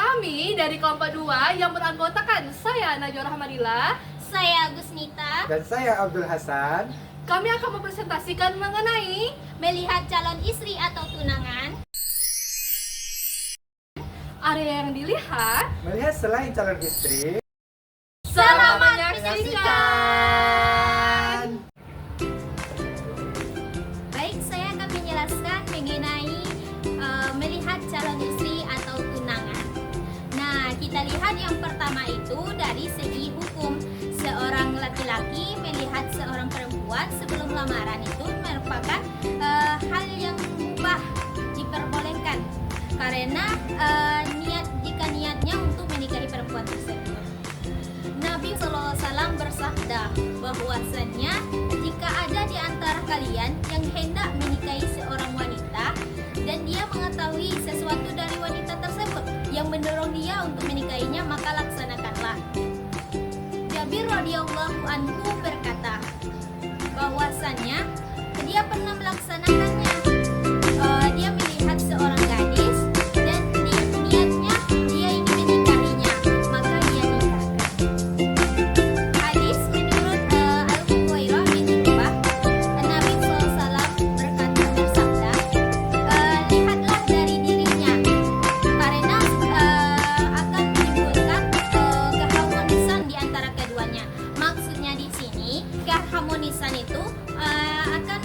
Kami dari kelompok 2 yang beranggotakan saya Najwa Rahmadillah, saya Gusnita, dan saya Abdul Hasan. Kami akan mempresentasikan mengenai melihat calon istri atau tunangan. area yang dilihat. Melihat selain calon istri. Selamat menyaksikan. Baik, saya akan menjelaskan mengenai melihat calon istri atau tunangan. Nah, kita lihat yang pertama itu dari segi hukum. Seorang laki-laki melihat seorang perempuan sebelum lamaran itu merupakan hal yang mubah, diperbolehkan karena jika niatnya untuk menikahi perempuan tersebut. Nabi SAW bersabda bahwasannya jika ada di antara kalian yang hendak menikahi seorang wanita dan dia mengetahui sesuatu dari wanita tersebut yang mendorong dia untuk menikahinya, maka laksanakanlah. Jabir radhiyallahu anhu berkata bahwasannya dia pernah melaksanakannya. Dia melihat seorang gadis dan niatnya dia ingin menikahinya, maka dia nikahkan. Hadis menurut Al-Huwairah bin Ubah, Nabi SAW bersabda, lihatlah dari dirinya karena akan menimbulkan keharmonisan di antara keduanya. Maksudnya di sini keharmonisan itu akan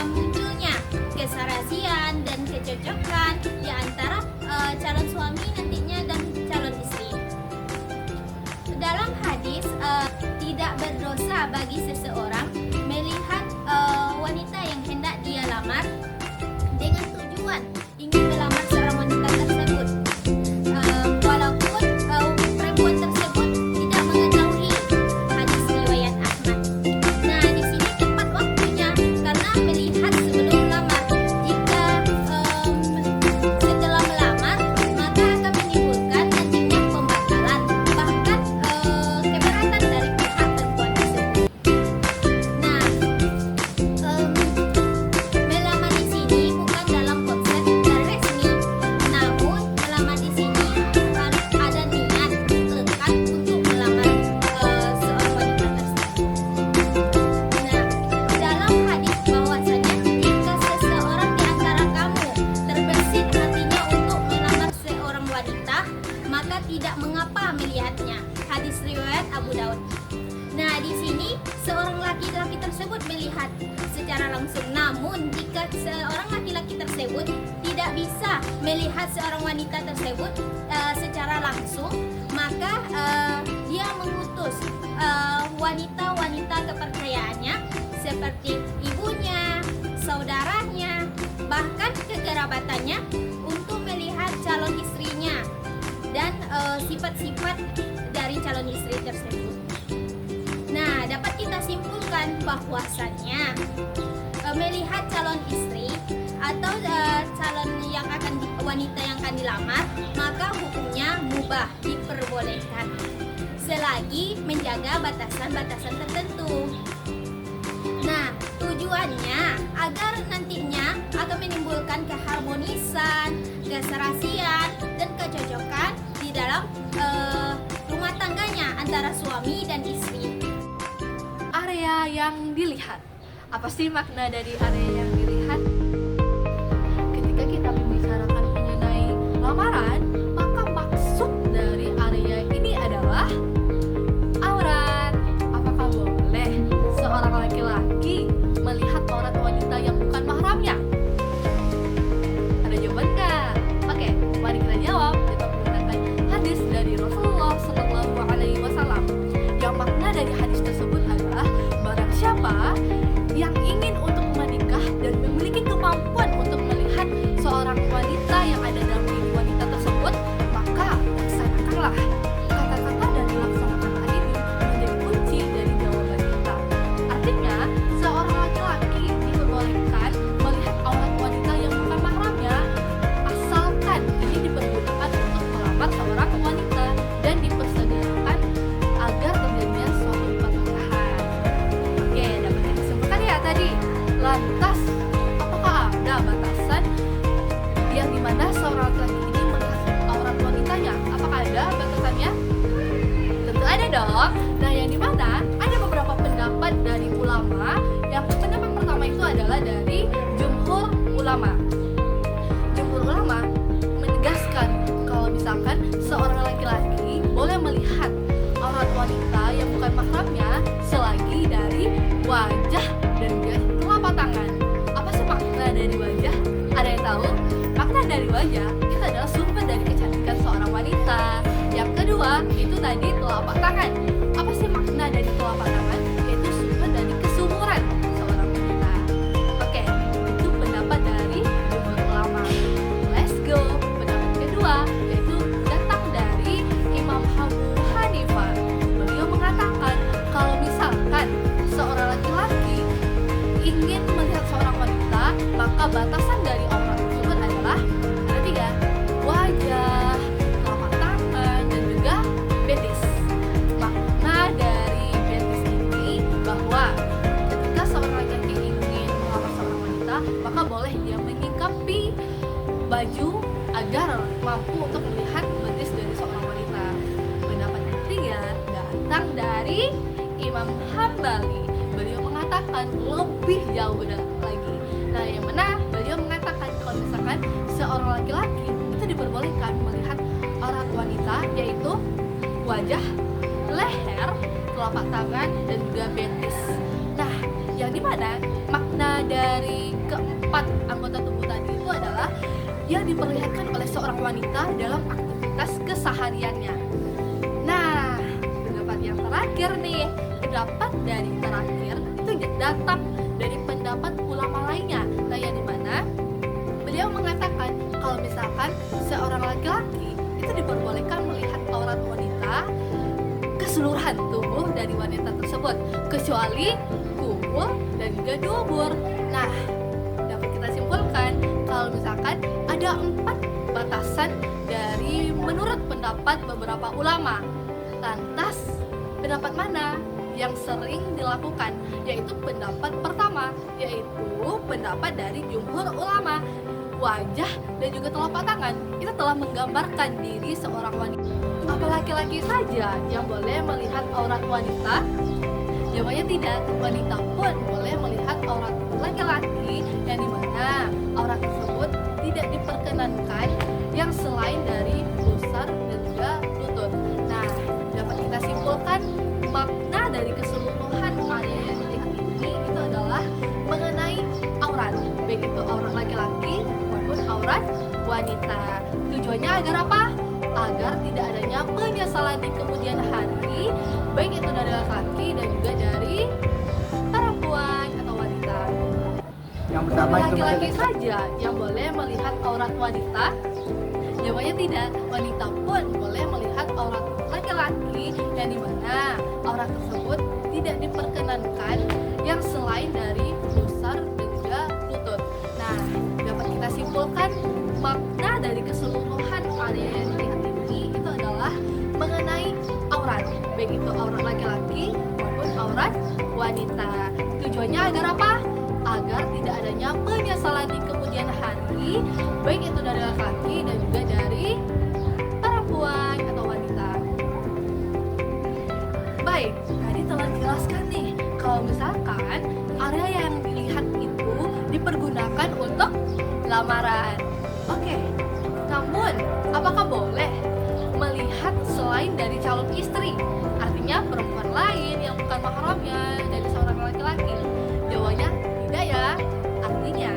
munculnya keserasian dan kecocokan di antara calon suami nantinya dan calon istri. Dalam hadis tidak berdosa bagi seseorang melihat wanita yang hendak dia lamar dengan tujuan ingin melamar seorang wanita tersebut, walaupun perempuan tersebut tidak mengetahui. Hadis riwayat Ahmad. Nah, di sini tepat waktunya karena melihat sebelum melamar. Jika setelah melamar, maka akan menimbulkan nantinya pembatalan, bahkan keberatan dari pihak perempuan tersebut. Nah, melamar di sini bukan dalam konsep resmi, namun melamar di sini harus ada niat lekat untuk melamar seorang wanita tersebut. Nah, dalam hadis bahwasanya jika seseorang di antara kamu terbesit hatinya untuk melamar seorang wanita, maka tidak mengapa melihatnya. Hadis riwayat Abu Daud. Nah, di sini seorang laki-laki tersebut melihat secara langsung. Namun jika seorang laki-laki tersebut tidak bisa melihat seorang wanita tersebut secara langsung, maka dia mengutus wanita-wanita kepercayaannya seperti ibunya, saudaranya, bahkan kekerabatannya untuk melihat calon istrinya dan sifat-sifat dari calon istri tersebut. Nah, dapat kita simpulkan bahwasannya melihat calon istri atau calon yang wanita yang akan dilamar, maka hukumnya mubah, diperbolehkan selagi menjaga batasan-batasan tertentu. Nah, tujuannya agar nantinya akan menimbulkan keharmonisan, keserasian, dan kecocokan di dalam rumah tangganya antara suami dan istri. Area yang dilihat. Apa sih makna dari area yang dilihat? Ketika kita membicarakan mengenai lamaran, maka maksud dari area ini adalah aurat. Apakah boleh seorang laki-laki melihat aurat wanita yang bukan mahramnya? Ada jawaban nggak? Oke, mari kita jawab dengan menggunakan hadis dari Rasulullah SAW. Yang makna dari hadis tersebut adalah barang siapa yang ingin untuk menikah dan memiliki kemampuan untuk melihat seorang wanita yang ada dalam diri wanita tersebut, maka laksanakanlah. Kata-kata dan dilaksanakan ini menjadi kunci dari jawaban kita. Artinya, seorang laki-laki diperbolehkan melihat aurat wanita yang bukan mahramnya, asalkan ini dipergunakan untuk melamar seorang wanita dan dipersegerakan agar terjadinya suatu pernikahan. Oke, dapat kita simpulkan ya tadi. Lantas, apakah ada batasan yang dimana seorang laki-laki ini melihat aurat wanitanya? ada batasannya? Tentu ada dong. Nah, yang dimana ada beberapa pendapat dari ulama. Yang pendapat pertama itu adalah dari jumhur ulama. Jumhur ulama menegaskan kalau misalkan seorang laki-laki boleh melihat aurat wanita yang bukan mahramnya selagi dari wajah dan juga telapak tangan. Apa sih makna dari wajah? Ada yang tahu? Makna dari wajah itu adalah sumber dari kecantikan seorang wanita. Yang kedua itu tadi telapak tangan. Apa sih makna dari telapak tangan? Yaitu sumber dari kesumuran seorang wanita. Oke, itu pendapat dari jumhur ulama. Let's go. Pendapat kedua yaitu datang dari Imam Abu Hanifah. Beliau mengatakan kalau misalkan seorang laki-laki ingin melihat seorang wanita, maka batasan dari aurat tersebut adalah ada 3: wajah, telapak tangan, dan juga betis. Makna dari betis ini bahwa ketika seorang laki-laki ingin melamar seorang wanita, maka boleh dia menyingkapi baju agar mampu untuk melihat betis dari seorang wanita. Pendapat ketiga datang dari Imam Hambali. Beliau mengatakan lebih jauh lagi. Nah, yang mana beliau mengatakan kalau misalkan seorang laki-laki itu diperbolehkan melihat aurat wanita, yaitu wajah, leher, telapak tangan, dan juga betis. Nah, yang dimana makna dari keempat anggota tubuh tadi itu adalah yang diperlihatkan oleh seorang wanita dalam aktivitas kesehariannya. Nah, pendapat yang terakhir nih, pendapat dari terakhir itu datang dari pendapat ulama lainnya. Nah, yang dimana beliau mengatakan kalau misalkan seorang laki-laki itu diperbolehkan melihat aurat wanita, keseluruhan tubuh dari wanita tersebut, kecuali kubul dan juga dubur. Nah, dapat kita simpulkan kalau misalkan ada 4 batasan dari menurut pendapat beberapa ulama. Lantas pendapat mana yang sering dilakukan? Yaitu pendapat pertama, yaitu pendapat dari jumhur ulama. Wajah dan juga telapak tangan itu telah menggambarkan diri seorang wanita. Apa laki-laki saja yang boleh melihat aurat wanita? Jawabannya tidak, wanita pun boleh melihat aurat laki-laki, yang dimana aurat tersebut tidak diperkenankan yang selain dari pusar dan juga lutut. Nah, dapat kita simpulkan makna dari keseluruhan area yang dilihat ini itu adalah mengenai aurat, baik itu aurat laki-laki maupun aurat wanita. Tujuannya agar apa? Agar tidak adanya penyesalan di kemudian hari, baik itu dari laki-laki dan juga dari perempuan atau wanita. Yang pertama itu Laki-laki saja yang boleh melihat aurat wanita? Jawabannya tidak, wanita pun boleh melihat aurat laki-laki, yang dimana aurat tersebut tidak diperkenankan yang selain dari pusar dan juga lutut. Nah, dapat kita simpulkan makna dari keseluruhan area yang dilihat ini itu adalah mengenai aurat, baik itu aurat laki-laki maupun aurat wanita. Tujuannya agar apa? Agar tidak adanya penyesalan di kemudian hari, baik itu dari laki-laki dan juga dari perempuan atau wanita. Baik, tadi telah dijelaskan nih kalau misalkan area yang dilihat itu dipergunakan untuk lamaran. Oke, namun apakah boleh melihat selain dari calon istri? Artinya perempuan lain yang bukan mahramnya dari seorang laki-laki? Jawabannya tidak ya. Artinya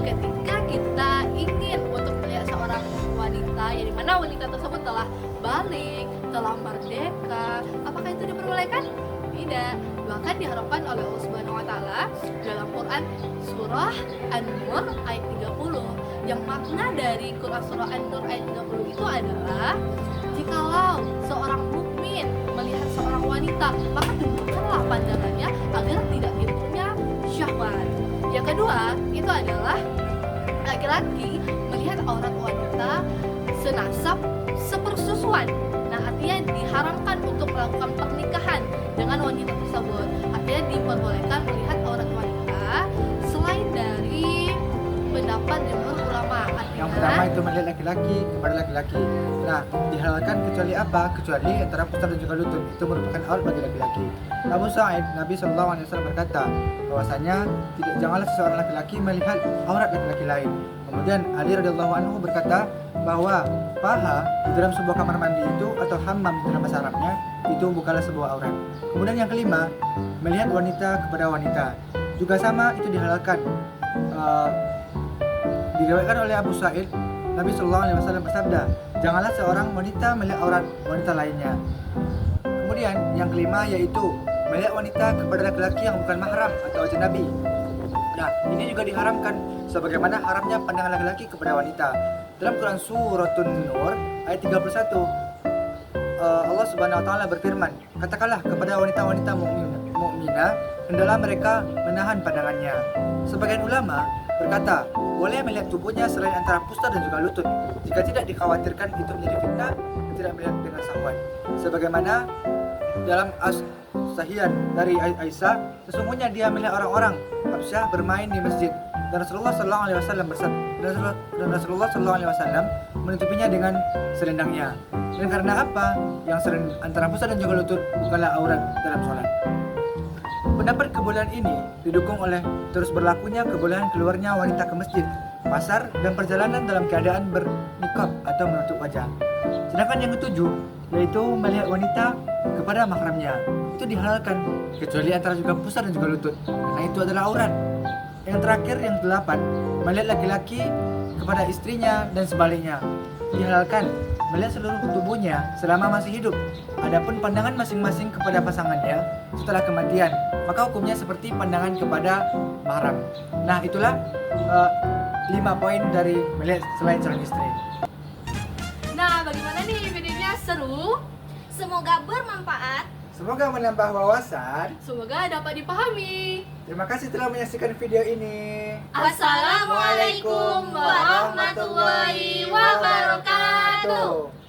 ketika kita ingin untuk melihat seorang wanita yang dimana wanita tersebut telah balik, telah merdeka, apakah itu diperbolehkan? Tidak. Bahkan diharapkan oleh Allah Subhanahu wa taala dalam Quran surah An-Nur ayat 30. Yang makna dari Quran surah An-Nur ayat 30 itu adalah jikalau seorang mukmin melihat seorang wanita, maka tundukkanlah pandangannya agar tidak timbulnya syahwat. Yang kedua, itu adalah laki-laki melihat aurat wanita senasab sepersusuan. Nah, artinya diharamkan untuk melakukan pernikahan dengan wanita tersebut. Artinya diperbolehkan melihat aurat wanita selain dari pendapat jumhur ulama. yang Artinya pertama pertama itu melihat laki-laki kepada laki-laki. Nah, dihalalkan kecuali apa? Kecuali antara pusar dan juga lutut. Itu merupakan aurat bagi laki-laki. Abu Sa'id, Nabi SAW berkata bahwasanya janganlah seseorang laki-laki melihat aurat laki-laki lain. Kemudian Ali radhiyallahu anhu berkata bahwa paha di dalam sebuah kamar mandi itu atau hammam dalam bahasa Arabnya itu bukanlah sebuah aurat. Kemudian yang kelima, melihat wanita kepada wanita. Juga sama, itu dihalalkan. Diriwayatkan oleh Abu Sa'id, Nabi SAW bersabda, janganlah seorang wanita melihat aurat wanita lainnya. Kemudian yang kelima yaitu melihat wanita kepada laki-laki yang bukan mahram atau ajnabi. Nah, ini juga diharamkan sebagaimana haramnya pandangan laki-laki kepada wanita. Dalam Quran Suratun Nur ayat 31, Allah Subhanahu wa taala berfirman, katakanlah kepada wanita-wanita mukminah, hendaklah mereka menahan pandangannya. Sebagian ulama berkata, boleh melihat tubuhnya selain antara pusar dan juga lutut jika tidak dikhawatirkan itu menjadi fitnah dan tidak melihat dengan syahwat. Sebagaimana dalam Sahihan dari Aisyah, sesungguhnya dia melihat orang-orang Habsyah bermain di masjid dan Rasulullah SAW menutupinya dengan selendangnya. Dan karena apa? Yang selain antara pusar dan juga lutut bukanlah aurat dalam sholat. Pendapat kebolehan ini didukung oleh terus berlakunya kebolehan keluarnya wanita ke masjid, pasar, dan perjalanan dalam keadaan bernikab atau menutup wajah. Sedangkan yang ketujuh, yaitu melihat wanita kepada mahramnya, itu dihalalkan kecuali antara juga pusar dan juga lutut, karena itu adalah aurat. Yang terakhir, yang delapan, melihat laki-laki kepada istrinya dan sebaliknya, dihalalkan melihat seluruh tubuhnya selama masih hidup. Adapun pandangan masing-masing kepada pasangannya setelah kematian, maka hukumnya seperti pandangan kepada mahram. Nah, itulah 5 poin dari melihat selain calon istri. Nah, bagaimana nih videonya? Seru? Semoga bermanfaat. Semoga menambah wawasan. Semoga dapat dipahami. Terima kasih telah menyaksikan video ini. Assalamualaikum warahmatullahi wabarakatuh.